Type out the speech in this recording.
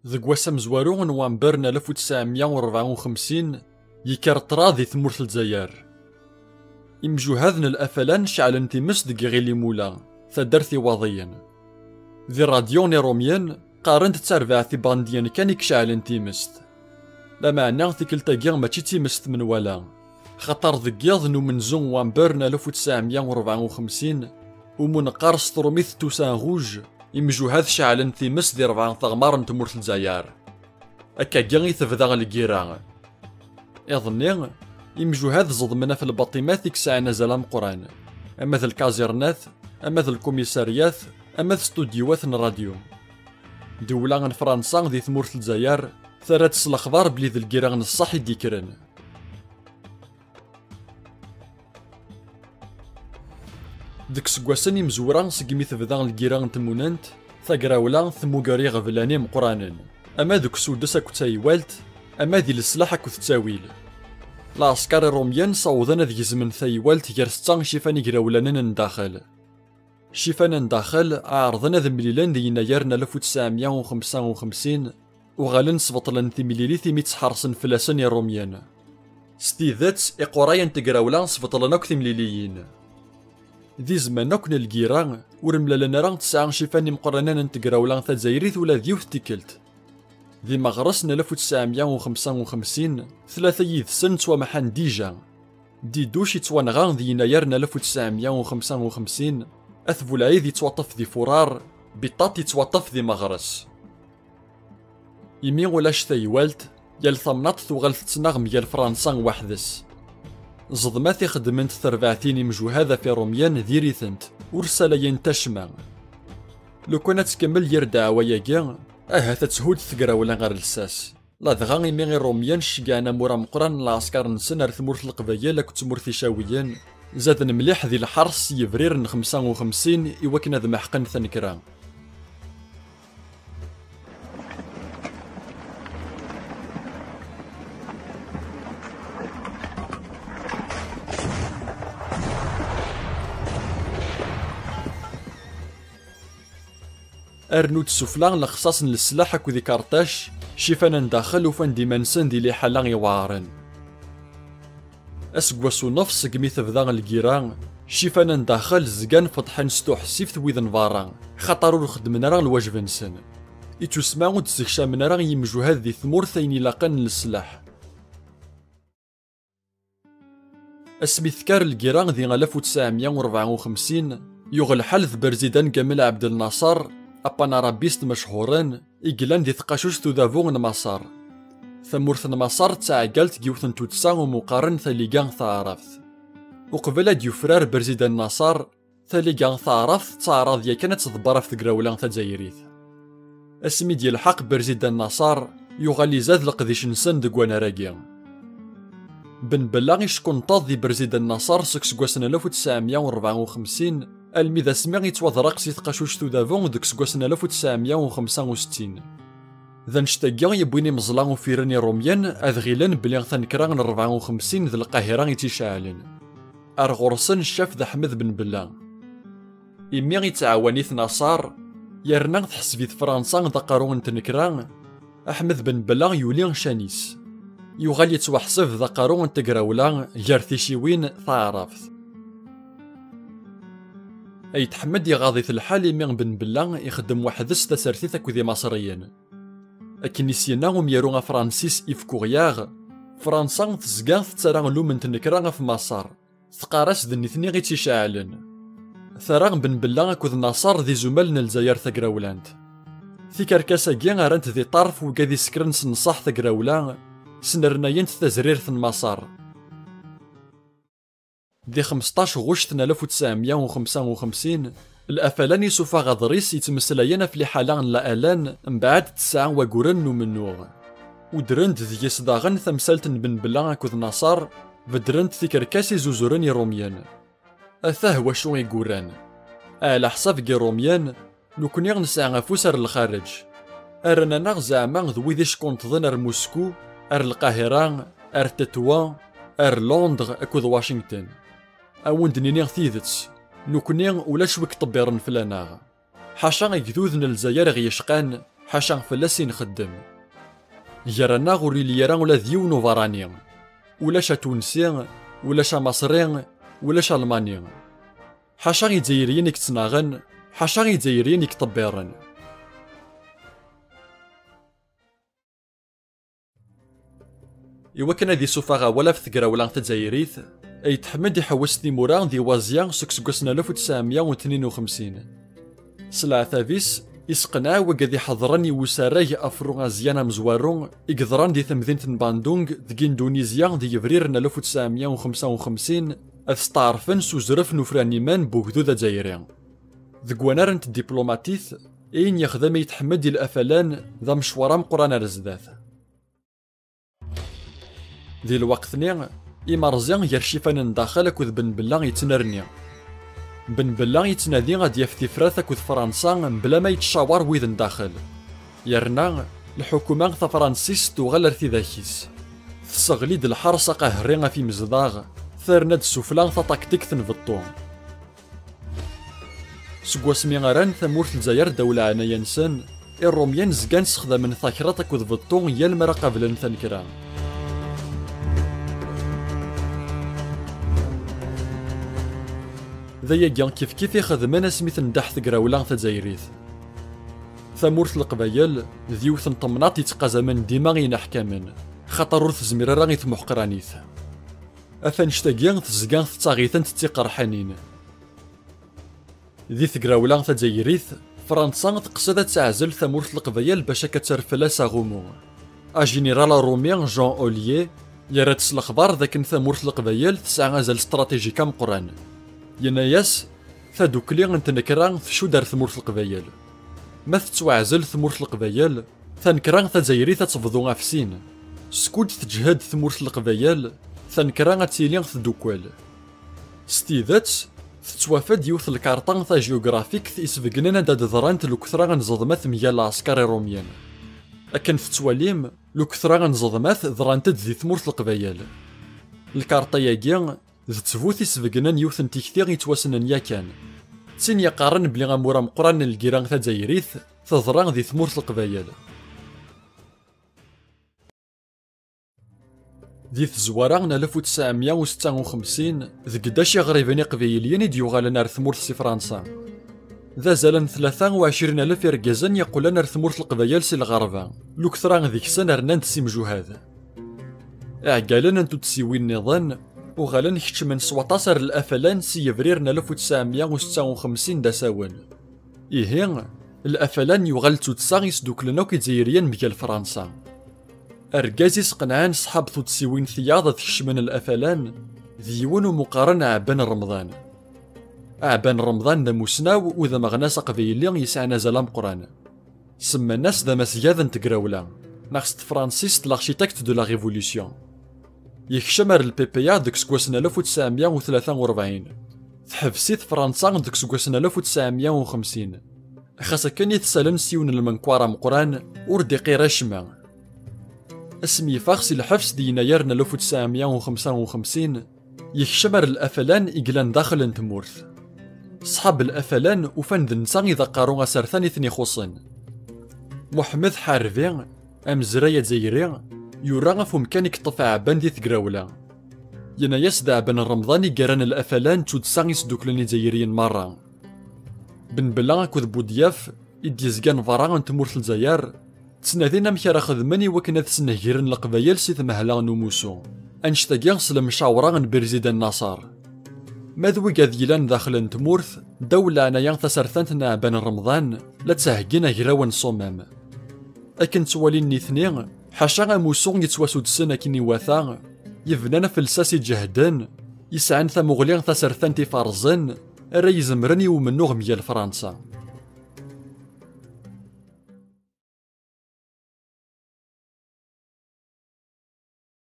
ذك واسم زوارو نوامبر 1954 يكار طراذي ثمورث الجزائر. إمجوهذن الأفلان شعلن تيمس دق غيلي مولا ثدرثي واضيا. ذي راديوني روميان قارنت تربع في بانديان كانك شعلن تيمست. لا معنى ثيكلتا كيغ ماشي تيمست من ولا. خطر ذكيض نو من زون وامبر 1954 ومنقار ستروميث توسان غوج إمجوهذ شعلن تيمس دي 4 ثغمار نتمورث الجزائر. أكا كيغي تفذا الكيران. إظني إمجوهذ زضمنا في الباطيمات يكسعنا زلام قران. أما ذا الكازيرنات، أما ذا الكوميساريات، أما ذا ستوديوات الراديو. دولة فرنسا ذي ثمورث الجزائر ثرات الأخبار بلي ذا الكيران الصح يديكرن. ديك سكواسن يمزوران سقمي تبدا الكيران تمونانت ثاقراولا ثموكاري غفلاني مقرانن. أما دوك سودس أكو تايوالت، أما ذي السلاح أكو تتاويل. العسكر الروميان صوضنا ذي زمن ثايوالت يرستان شيفان يقراولانن نداخل. شيفان نداخل عارضنا ذا مليلان ذي يناير 1955 وغالن سبطلن ذي مليلي ثي ميتحرسن فلاسن الروميان. ستيذات إقورايا تقراولان سبطلن أكو ثي مليليين. ذي زمان أكو الكيران ورملالنا راه تسعان شيفان مقرنان تقراولان ثازايريث ولا ذيوث تيكلت. ذي مغرس 1955 ثلاثة يذسن توامحان ديجا. دي دوش يتوانغان ذي يناير 1955 أثبو العيد يتوطف ذي فرار بطاط يتوطف ذي مغرس. يمي ولاش ثايوالت يال ثمناط ثوغل تنغم يال فرنسان وحدس. زضمات خدمنت ثربعتين مجوهذا في روميان ذي ريثنت ورسالين تشمع. لو كانت تكمل يردع وياكيا تتهود ثقرا ولا غير لساس. لا دغا مي غير روميان شكانا مورا مقران العسكر نسن ار ثمورث القبايل كنت تمورث شاويين زادن مليح ذي الحرس يفرير 55 إواكن هذا محقن ثنكرا. أرنود سفلان لخصاص للسلاح أكو ذي كارتاش شيفانا نداخل وفان ديما نسن دي لي حالان يوارن. أسقواسو نفس قمي تبدا الكيران شيفانا نداخل زقان فتحان ستوح سيفت ويذن فاران خطرو خدمنا راه الواجب نسن. يتسمعو تزكشا من راه يمجو هاد ذي ثمور ثيني لاقان للسلاح. اسمي ذكار الكيران ذي 1954 يغل حل برزيدان كامل عبد الناصر أبانارابيست مشهورين إقلان دي ثقاشوش تودافون نماصر. ثمورث نماصر تعقلت جيوثن توتسا ومقارن ثليقان ثعرفت. وقبل ديوفرار برزيدان ناصر ثليقان ثعرفت تعرض يا كانت تضبر في تقراولان تجايريث. اسمي ديال الحق برزيدان ناصر يغالي زاد القديش نسن دقوانا راقيا. بن بلاغي شكون طاض دي برزيدان ناصر سكسكواسنا 1954 الميدا سمي يتوضرق سي ثقاشوش تودافون ديك سكواسنا 1965. ذا نشتاقيا يبويني مزلان وفيرني روميان أذغيلان بلي ثنكران 54 ذا القاهرة يتيشاعلن. أرغرسن الشاف ذا حمد بن بلا. إمي يتعاونيث ناصر يرنا تحسبيت فرنسا ذا قارون تنكران أحمد بن بلا يولي شانيس. يغال يتوحسف ذا قارون تقراولا جارثيشيوين ثعرفت. أي تحمد يغاضي الحال يمين بن بلا يخدم وحدس تسرثيث أكو ذي مصريين. أكن نسيناهم يروغا فرانسيس إفكورياغ فرنسا تزقاث تسارغ لومن تنكراغ في مصر ثقارس ذا نثني غي تيشاعلن. ثراغ بن بلا أكو ذا ناصر ذي زمال الجزائر ثقراولانت. في كركاسا كيا رانت ذي طرف وكاذي سكرن سنصح ثقراولا سنرناينت تزرير ثن مصر. دي 15 غشت 1955 الأفلان يسوفا غضريس يتمسلاينا في حالان لآلان مبعد 9 وقرن ومنوغ. ودرنت ذي صداغن ثمسالتن بن بلا أكوذ ناصر بدرنت ذي كركاسي زوزورن روميان. أثاه وشو يقوران على حساب روميان نكون يغنسع غفوسر الخارج. أرنا نغزع مع ذوي ذي شكون تظن موسكو أر القاهرة أر تتوا أر لندغ أكوذ واشنطن. أوند نينيغ ثيذتس نوكني ولا شويك طبيرن فلاناغ حاشا يقذوذن الجزائر غيشقان حاشا فلاس نخدم. جرانا غوري ليرا ولا ديون وفراني، ولاش تونسي ولاش مصري ولاش الماني. حاشا يدزايريين يكتناغن، حاشا يدزايريين يكطبيرن. إوا كان ذي سوفاغا ولا في ثقراولا تزايريث أي تحمد يحوس تيمورا ذي وازيا سكسكوسنا 1952. سلعة ثافيس يسقنع وقد يحضرني وساراي أفرو غازيانا مزوارو يقدران دي ثمذينة باندونغ ذي إندونيزيا ذي يفرير 1955 أثستعرفن سوزرف نفرانيمان بوكدو ذا زايرين. ذقوانارنت الدبلوماتيث إين يخدم يتحمد الأفلان ذا مشوارا مقران رزداث. ذي الوقت نيغ إمارزيان يرشيفان داخل كوذ بن بلا يتنرني. بن بلا يتنادي غادي يفتي فراث كوذ فرنسا بلا ما يتشاور ويذن داخل. يرنا الحكومة ثا فرنسيس تغلر ذاكيس. تسغليد الحرصة قهرين في مزداغ ثارنا السفلى ثا تاكتيك ثنفطو. سكواسمي غاران ثمورت الجزائر دولة عنايا نسان الروميان زكان سخدمن ثاكرات كوذ فطو يالمرا قبل ثنكرا. ذايا كان كيف يخدمنا سميث ندح ثقراولا تزايريث. ثمورت القبايل ذيوث نطمناط يتقازمن ديما غين حكامن خاطر ور تزمير راه غيتمح قرانيث. أفنشتاكيا تزكان تاغيثن تيقرحانين. ذي ثقراولا تزايريث فرنسا تقصد تعزل ثمورت القبايل باش كترفلا ساغومو. جينيرال روميان جون أوليي يرات الأخبار ذاك ثمورت القبايل تسعى غازل استراتيجيكا مقران. يناياس ثادوكلي نتنكرا شو دار ثمورت القبايل. ما تتوعزل ثمورت القبايل ثنكرا تزايري تتفضو غافسين. سكود تجهد ثمورت القبايل ثنكرا تيلي تدوكوال. ستيذات تتوافد يوث الكارطان ثا جيوغرافيك تيسبقنا داد ضرانت لوكثرا غنزضمات ميال العسكري روميان. أكن تتواليم لوكثرا غنزضمات ضرانتد ذي ثمورت القبايل. الكارطا ياكيا ذ تفوت يسبقنا يوثن تيكثير يتواسنن ياكان. تسين يقارن بلي غامورا مقران الكيران تزايريث تضران ذي ثمورت القبايل. ذي تزوارا 1956 ذ قداش يغريبين قبايليين يديوغالنا ر ثمورت سي فرنسا. ذا زالن 23,000 ركازن يقولن ر ثمورت القبايل سي الغربة لوكثران ذيك السنة رنان تسي مجوهاد. اعقالن انتو تسيوين نظن وغالن كتش من 17 الأفلان سي يفرير 1956 داساون. إيهين الأفلان يغالتو تساغ يسدوكلنا كيتزايريان ميال فرنسا. أركازي سقنعان صحاب تسيوين ثياض تكش من الأفلان ذيون مقارن عبان رمضان. عبان رمضان ذا موسناو وذا مغناس قبيلي يسعنا زلام قران. سما الناس ذا مسياذن تقراولا ناقصت فرانسيس لارشيتكت دو لا ريفوليسيون. يكشمر البيبيا ديك سكواسنا 1943 تحبسيت فرنسا ديك سكواسنا 1950 خاصة كان يتسالن سيون المنكوارا مقران وردي قيرا شما اسمي فاخسي الحبس دي يناير 1955 يكشمر الأفلان إقلان داخل انتمورث. صحاب الأفلان وفان ذنسا إذا قارو غسرثان إثني خوصن. محمد حارفي أمزرايا زيري يورا فهم كان يكطفع عبان دي ثقراولا. يناياس دا عبان الرمضاني قران الأفلان تود ساغيس دوكلاني زايريين مرة. بن بلا كوذ بودياف إديزقان فرا انتمورث الجزائر تسنادينا مكارا خدماني وكنا تسنهيرن القبايل سيث مهلا نموسو. أنشتاقيا سلم شاورا برزيدان ناصر. ماذوي قاذيلان داخل انتمورث دولة عنايا تسرثانتنا عبان رمضان لا تسهقينا غراون صمام. أكن توالين نيثنين حاشا موسو يتواسود السنة كيني واثا يفنانا فلساسي جهدان يسعن ثمغليان تسرثان تفارزن راه يزمرن يومنو ميال فرنسا.